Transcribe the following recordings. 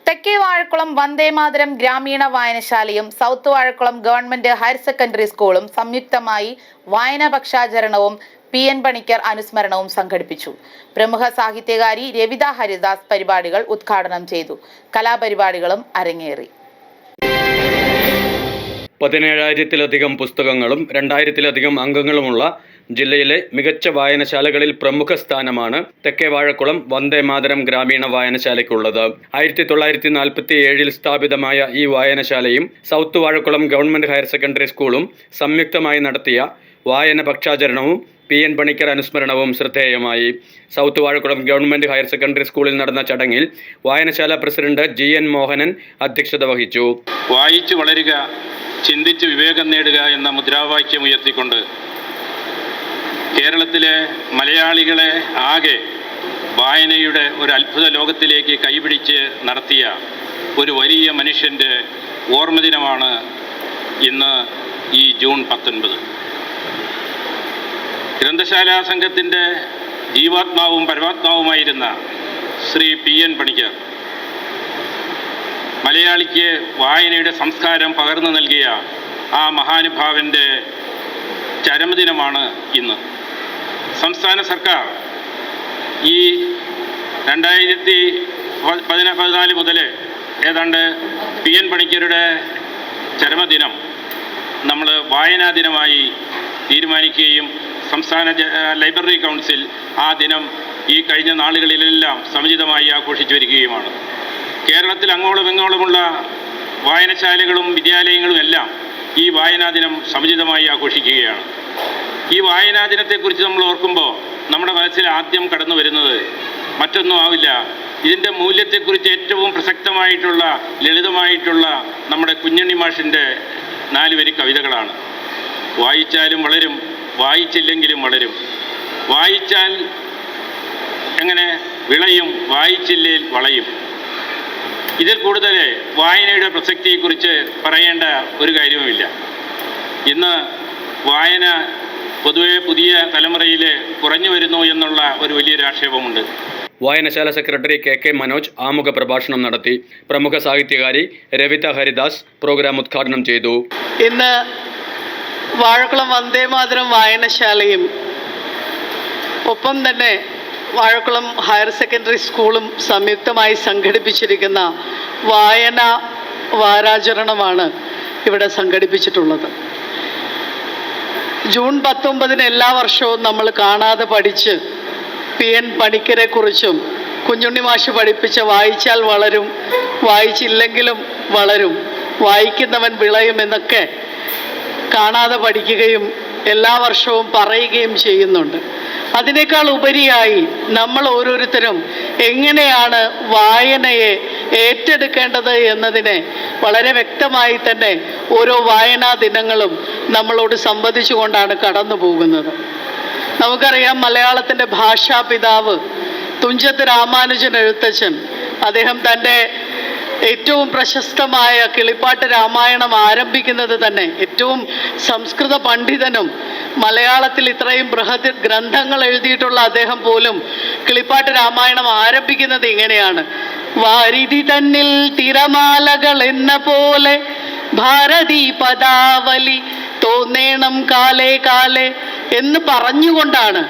തെക്കേ വാഴക്കുളം വന്ദേമാതരം ഗ്രാമീണ വായനശാലയും south Vazhakkulam government higher secondary സ്കൂളും സംയുക്തമായി വായനാ പക്ഷാചരണവും PN പണിക്കർ അനുസ്മരണവും സംഘടിപ്പിച്ചു. പ്രമുഖ സാഹിത്യകാരി രവിത ഹരിദാസ് പരിപാടികൾ ഉദ്ഘാടനം ചെയ്തു. കലാപരിപാടികളും അരങ്ങേറി. 17,000-ലധികം പുസ്തകങ്ങളും 2,000-ലധികം അംഗങ്ങളുമുള്ള ജില്ലയിലെ മികച്ച വായനശാലകളിൽ പ്രമുഖ സ്ഥാനമാണ് തെക്കേ വാഴക്കുളം വന്ദേമാതരം ഗ്രാമീണ വായനശാലയ്ക്കുള്ളത്. 1947 സ്ഥാപിതമായ ഈ വായനശാലയും south Vazhakkulam government higher secondary സ്കൂളും സംയുക്തമായി നടത്തിയ വായന പക്ഷാചരണവും PN പണിക്കർ അനുസ്മരണവും ശ്രദ്ധേയമായി. South Vazhakkulam government higher secondary സ്കൂളിൽ നടന്ന ചടങ്ങിൽ വായനശാല പ്രസിഡന്റ് GN മോഹനൻ അധ്യക്ഷത വഹിച്ചു. വായിച്ചു വളരുക, ചിന്തിച്ച് വിവേകം നേടുക എന്ന മുദ്രാവാക്യം ഉയർത്തിക്കൊണ്ട് കേരളത്തിലെ മലയാളികളെ ആകെ വായനയുടെ ഒരു അത്ഭുത ലോകത്തിലേക്ക് കൈപിടിച്ച് നടത്തിയ ഒരു വലിയ മനുഷ്യൻ്റെ ഓർമ്മദിനമാണ് ഇന്ന് ഈ ജൂൺ 19. ഗ്രന്ഥശാലാ സംഘത്തിൻ്റെ ജീവാത്മാവും പരമാത്മാവുമായിരുന്ന ശ്രീ PN പണിക്കർ മലയാളിക്ക് വായനയുടെ സംസ്കാരം പകർന്നു നൽകിയ ആ മഹാനുഭാവൻ്റെ ചരമദിനമാണ് ഇന്ന്. സംസ്ഥാന സർക്കാർ ഈ 2014 മുതൽ ഏതാണ്ട് PN പണിക്കരുടെ ചരമദിനം നമ്മൾ വായനാ ദിനമായി തീരുമാനിക്കുകയും സംസ്ഥാന ലൈബ്രറി കൗൺസിൽ ആ ദിനം ഈ കഴിഞ്ഞ നാളുകളിലെല്ലാം സമുചിതമായി ആഘോഷിച്ചു വരികയുമാണ്. കേരളത്തിൽ അങ്ങോളം ഇങ്ങോളമുള്ള വായനശാലകളും വിദ്യാലയങ്ങളും എല്ലാം ഈ വായനാ ദിനം സമുചിതമായി ആഘോഷിക്കുകയാണ്. ഈ വായനാ ദിനത്തെക്കുറിച്ച് നമ്മൾ ഓർക്കുമ്പോൾ നമ്മുടെ മനസ്സിൽ ആദ്യം കടന്നു വരുന്നത് മറ്റൊന്നും ആവില്ല, ഇതിൻ്റെ മൂല്യത്തെക്കുറിച്ച് ഏറ്റവും പ്രസക്തമായിട്ടുള്ള ലളിതമായിട്ടുള്ള നമ്മുടെ കുഞ്ഞുണ്ണി മാഷിൻ്റെ 4 വരി കവിതകളാണ്. വായിച്ചാലും വളരും, വായിച്ചില്ലെങ്കിലും വളരും, വായിച്ചാൽ എങ്ങനെ വിളയും, വായിച്ചില്ലേൽ വളയും. ഇതിൽ കൂടുതൽ വായനയുടെ പ്രസക്തിയെക്കുറിച്ച് പറയേണ്ട ഒരു കാര്യവുമില്ല. ഇന്ന് വായന പൊതുവെ പുതിയ തലമുറയിൽ കുറഞ്ഞു വരുന്നു എന്നുള്ള ഒരു വലിയൊരു ആക്ഷേപമുണ്ട്. വായനശാല സെക്രട്ടറി KK മനോജ് ആമുഖ പ്രഭാഷണം നടത്തി. പ്രമുഖ സാഹിത്യകാരി രവിത ഹരിദാസ് പ്രോഗ്രാം ഉദ്ഘാടനം ചെയ്തു. ഇന്ന് വാഴക്കുളം വന്ദേമാതരം വായനശാലയും ഒപ്പം തന്നെ വാഴക്കുളം ഹയർ സെക്കൻഡറി സ്കൂളും സംയുക്തമായി സംഘടിപ്പിച്ചിരിക്കുന്ന വായന വാരാചരണമാണ് ഇവിടെ സംഘടിപ്പിച്ചിട്ടുള്ളത്. ജൂൺ 19 എല്ലാ വർഷവും നമ്മൾ കാണാതെ പഠിച്ച് PN പണിക്കരെ കുറിച്ചും കുഞ്ഞുണ്ണി മാഷ് പഠിപ്പിച്ച വായിച്ചാൽ വളരും, വായിച്ചില്ലെങ്കിലും വളരും, വായിക്കുന്നവൻ വിളയും എന്നൊക്കെ കാണാതെ പഠിക്കുകയും എല്ലാ വർഷവും പറയുകയും ചെയ്യുന്നുണ്ട്. അതിനേക്കാൾ ഉപരിയായി നമ്മൾ ഓരോരുത്തരും എങ്ങനെയാണ് വായനയെ ഏറ്റെടുക്കേണ്ടത് എന്നതിനെ വളരെ വ്യക്തമായി തന്നെ ഓരോ വായനാ ദിനങ്ങളും നമ്മളോട് സംവദിച്ചുകൊണ്ടാണ് കടന്നു പോകുന്നത്. നമുക്കറിയാം, മലയാളത്തിൻ്റെ ഭാഷാപിതാവ് തുഞ്ചത്ത് രാമാനുജൻ എഴുത്തച്ഛൻ അദ്ദേഹം തൻ്റെ ഏറ്റവും പ്രശസ്തമായ കിളിപ്പാട്ട് രാമായണം ആരംഭിക്കുന്നത് തന്നെ, ഏറ്റവും സംസ്കൃത പണ്ഡിതനും മലയാളത്തിൽ ഇത്രയും ബൃഹത് ഗ്രന്ഥങ്ങൾ എഴുതിയിട്ടുള്ള അദ്ദേഹം പോലും കിളിപ്പാട്ട് രാമായണം ആരംഭിക്കുന്നത് ഇങ്ങനെയാണ്: വാരിധി തന്നിൽ തിരമാലകൾ എന്ന പോലെ ഭാരതീ പദാവലി തോന്നേണം കാലേ കാലേ എന്ന് പറഞ്ഞുകൊണ്ടാണ്.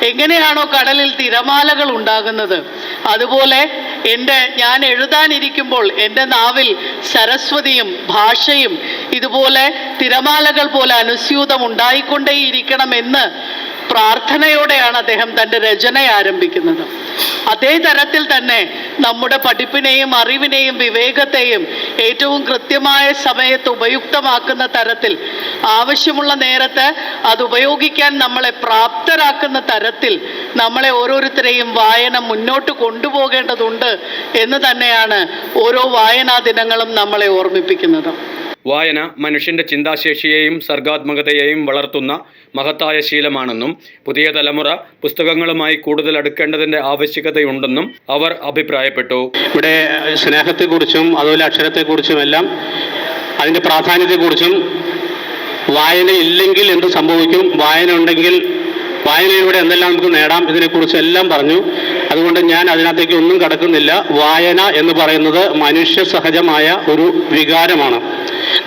എങ്ങനെയാണോ കടലിൽ തിരമാലകൾ ഉണ്ടാകുന്നത്, അതുപോലെ ഞാൻ എഴുതാനിരിക്കുമ്പോൾ എൻ്റെ നാവിൽ സരസ്വതിയും ഭാഷയും ഇതുപോലെ തിരമാലകൾ പോലെ അനുസ്യൂതം ഉണ്ടായിക്കൊണ്ടേയിരിക്കണമെന്ന് പ്രാർത്ഥനയോടെയാണ് അദ്ദേഹം തൻ്റെ രചന ആരംഭിക്കുന്നത്. അതേ തരത്തിൽ തന്നെ നമ്മുടെ പഠിപ്പിനെയും അറിവിനെയും വിവേകത്തെയും ഏറ്റവും കൃത്യമായ സമയത്ത് ഉപയുക്തമാക്കുന്ന തരത്തിൽ, ആവശ്യമുള്ള നേരത്ത് അത് ഉപയോഗിക്കാൻ നമ്മളെ പ്രാപ്തരാക്കുന്ന തരത്തിൽ നമ്മളെ ഓരോരുത്തരെയും വായന മുന്നോട്ട് കൊണ്ടുപോകേണ്ടതുണ്ട് എന്ന് തന്നെയാണ് ഓരോ വായനാ ദിനങ്ങളും നമ്മളെ ഓർമ്മിപ്പിക്കുന്നത്. വായന മനുഷ്യന്റെ ചിന്താശേഷിയെയും സർഗാത്മകതയെയും വളർത്തുന്ന മഹത്തായ ശീലമാണെന്നും പുതിയ തലമുറ പുസ്തകങ്ങളുമായി കൂടുതൽ അടുക്കേണ്ടതിൻ്റെ ആവശ്യകതയുണ്ടെന്നും അവർ അഭിപ്രായപ്പെട്ടു. ഇവിടെ സ്നേഹത്തെക്കുറിച്ചും അതുപോലെ അക്ഷരത്തെക്കുറിച്ചും എല്ലാം അതിൻ്റെ പ്രാധാന്യത്തെക്കുറിച്ചും വായന ഇല്ലെങ്കിൽ എന്ത് സംഭവിക്കും, വായന ഉണ്ടെങ്കിൽ വായനയിലൂടെ എന്തെല്ലാം നമുക്ക് നേടാം, ഇതിനെക്കുറിച്ച് എല്ലാം പറഞ്ഞു. അതുകൊണ്ട് ഞാൻ അതിനകത്തേക്ക് ഒന്നും കടക്കുന്നില്ല. വായന എന്ന് പറയുന്നത് മനുഷ്യ സഹജമായ ഒരു വികാരമാണ്.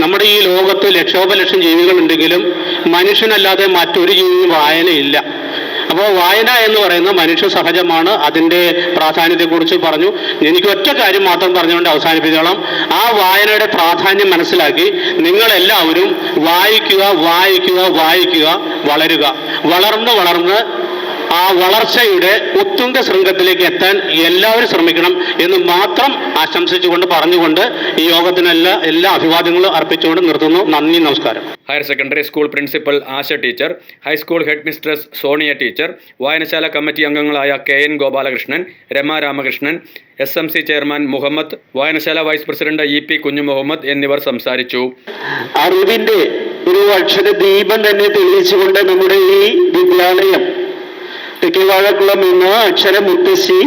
നമ്മുടെ ഈ ലോകത്ത് ലക്ഷോപലക്ഷം ജീവികളുണ്ടെങ്കിലും മനുഷ്യനല്ലാതെ മറ്റൊരു ജീവിയും വായനയില്ല. അപ്പോൾ വായന എന്ന് പറയുന്നത് മനുഷ്യ സഹജമാണ്. അതിൻ്റെ പ്രാധാന്യത്തെക്കുറിച്ച് പറഞ്ഞു. എനിക്ക് ഒറ്റ കാര്യം മാത്രം പറഞ്ഞുകൊണ്ട് അവസാനിപ്പിച്ചോളാം. ആ വായനയുടെ പ്രാധാന്യം മനസ്സിലാക്കി നിങ്ങളെല്ലാവരും വായിക്കുക, വായിക്കുക, വായിക്കുക, വളരുക. വളർന്ന് ആ വളർച്ചയുടെ ഉത്തുംഗ ശൃംഖത്തിലേക്ക് എത്താൻ എല്ലാവരും ശ്രമിക്കണം എന്ന് മാത്രം ആശംസിച്ചുകൊണ്ട് പറഞ്ഞുകൊണ്ട് ഈ യോഗത്തിനെല്ലാ അഭിവാദ്യങ്ങളും അർപ്പിച്ചുകൊണ്ട് നിർത്തുന്നു. നന്ദി, നമസ്കാരം. Higher secondary school principal Asha teacher, high school head mistress Sonia teacher, വായനശാല കമ്മിറ്റി അംഗങ്ങളായ KN Gopalakrishnan, Rama Ramakrishnan, SMC chairman Muhammad, വായനശാല വൈസ് പ്രസിഡന്റ് EP കുഞ്ഞു മുഹമ്മദ് എന്നിവർ സംസാരിച്ചു. അറിവിന്റെ ഒരു അക്ഷര ദീപം തന്നെ തെളിയിച്ചുകൊണ്ട് നമ്മുടെ ഈ വിദ്യാലയം തെക്കേവാഴക്കുളം എന്ന അക്ഷര മുത്തശ്ശി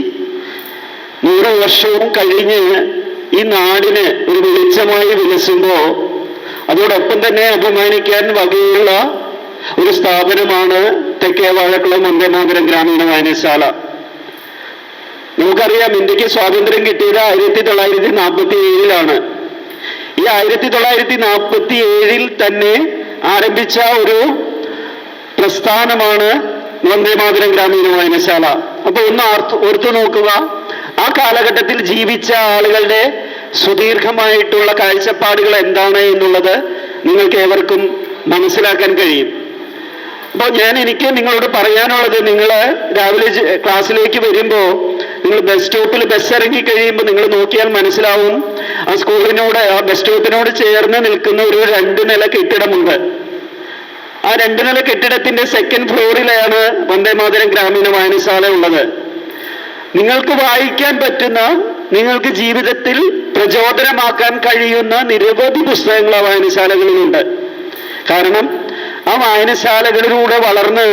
100 വർഷവും കഴിഞ്ഞ് ഈ നാടിന് ഒരു വെളിച്ചമായി വിലസുമ്പോൾ അതോടൊപ്പം തന്നെ അഭിമാനിക്കാൻ വകയുള്ള ഒരു സ്ഥാപനമാണ് തെക്കേവാഴക്കുളം വന്ദേമാതരം ഗ്രാമീണ വായനശാല. നമുക്കറിയാം, ഇന്ത്യക്ക് സ്വാതന്ത്ര്യം കിട്ടിയത് 1947 ഈ 1947 തന്നെ ആരംഭിച്ച ഒരു പ്രസ്ഥാനമാണ് വന്ദേമാതരം ഗ്രാമീണ വായനശാല. അപ്പൊ ഒന്ന് ഓർത്തു നോക്കുക, ആ കാലഘട്ടത്തിൽ ജീവിച്ച ആളുകളുടെ സുദീർഘമായിട്ടുള്ള കാഴ്ചപ്പാടുകൾ എന്താണ് എന്നുള്ളത് നിങ്ങൾക്ക് ഏവർക്കും മനസ്സിലാക്കാൻ കഴിയും. അപ്പോൾ എനിക്ക് നിങ്ങളോട് പറയാനുള്ളത്, നിങ്ങൾ രാവിലെ ക്ലാസ്സിലേക്ക് വരുമ്പോൾ നിങ്ങൾ ബസ് സ്റ്റോപ്പിൽ ബസ് ഇറങ്ങി കഴിയുമ്പോൾ നിങ്ങൾ നോക്കിയാൽ മനസ്സിലാവും, ആ സ്കൂളിനോട്, ആ ബസ് സ്റ്റോപ്പിനോട് ചേർന്ന് നിൽക്കുന്ന ഒരു 2 നില കെട്ടിടമുണ്ട്. ആ 2 നില കെട്ടിടത്തിന്റെ 2nd ഫ്ലോറിലാണ് വന്ദേമാതരം ഗ്രാമീണ വായനശാല ഉള്ളത്. നിങ്ങൾക്ക് വായിക്കാൻ പറ്റുന്ന, നിങ്ങൾക്ക് ജീവിതത്തിൽ പ്രചോദനമാക്കാൻ കഴിയുന്ന നിരവധി പുസ്തകങ്ങൾ ആ വായനശാലകളിലുണ്ട്. കാരണം ആ വായനശാലകളിലൂടെ വളർന്ന്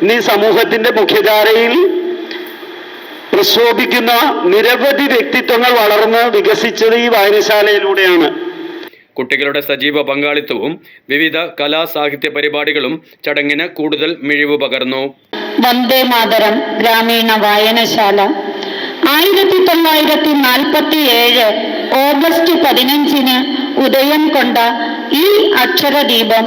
ഇന്ന് ഈ സമൂഹത്തിന്റെ മുഖ്യധാരയിൽ പ്രശോഭിക്കുന്ന നിരവധി വ്യക്തിത്വങ്ങൾ വളർന്ന് വികസിച്ചത് ഈ വായനശാലയിലൂടെയാണ്. കുട്ടികളുടെ സജീവ പങ്കാളിത്തവും വിവിധ കലാ സാഹിത്യ പരിപാടികളും ചടങ്ങിന് കൂടുതൽ മിഴിവ് പകർന്നു. വന്ദേമാതരം ഗ്രാമീണ വായനശാല 1947 ഓഗസ്റ്റ് 15 ഉദയം കൊണ്ട ഈ അക്ഷരദീപം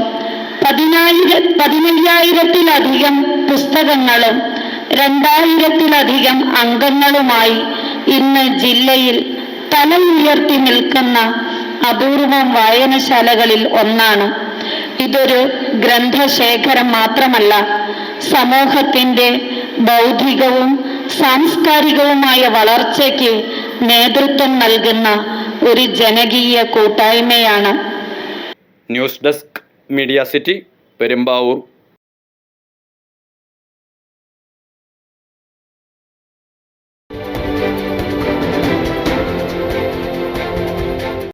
15,000-ലധികം പുസ്തകങ്ങളും 2,000-ലധികം അംഗങ്ങളുമായി ഇന്ന് ജില്ലയിൽ തല ഉയർത്തി നിൽക്കുന്ന അപൂർവം വായനശാലകളിൽ ഒന്നാണ്. ഇതൊരു ഗ്രന്ഥശേഖരം മാത്രമല്ല, സമൂഹത്തിൻ്റെ ബൗദ്ധികവും സാംസ്കാരികവുമായ വളർച്ചയ്ക്ക് നേതൃത്വം നൽകുന്ന ഒരു ജനകീയ കൂട്ടായ്മയാണ്. News desk, media city, Perumbavoor.